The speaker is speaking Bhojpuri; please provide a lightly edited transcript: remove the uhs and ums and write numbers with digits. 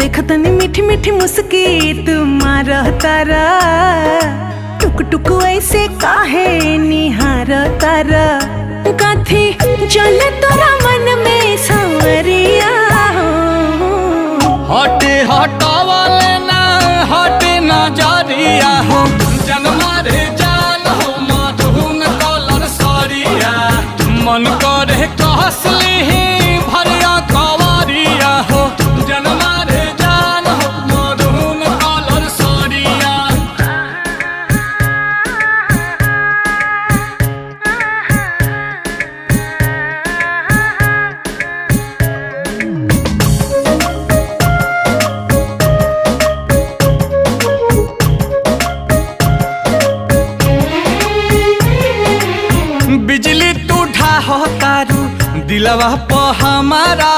देखतनी मीठी मीठी मुस्की तुम्हारा तारा, टुक टुक ऐसे काहे निहार तारा, कथी चले तोरा मन में सांवरिया। हटे हटावाले ना हटे नजरिया हो, जनमा रे जान हो मधुन कलर सरिया, मन करे कहसली भरिया कवरिया हो, जनमा रे जान हो मधुन कलर सरिया। बिजली तू ढाहो तारू दिलवा प हमारा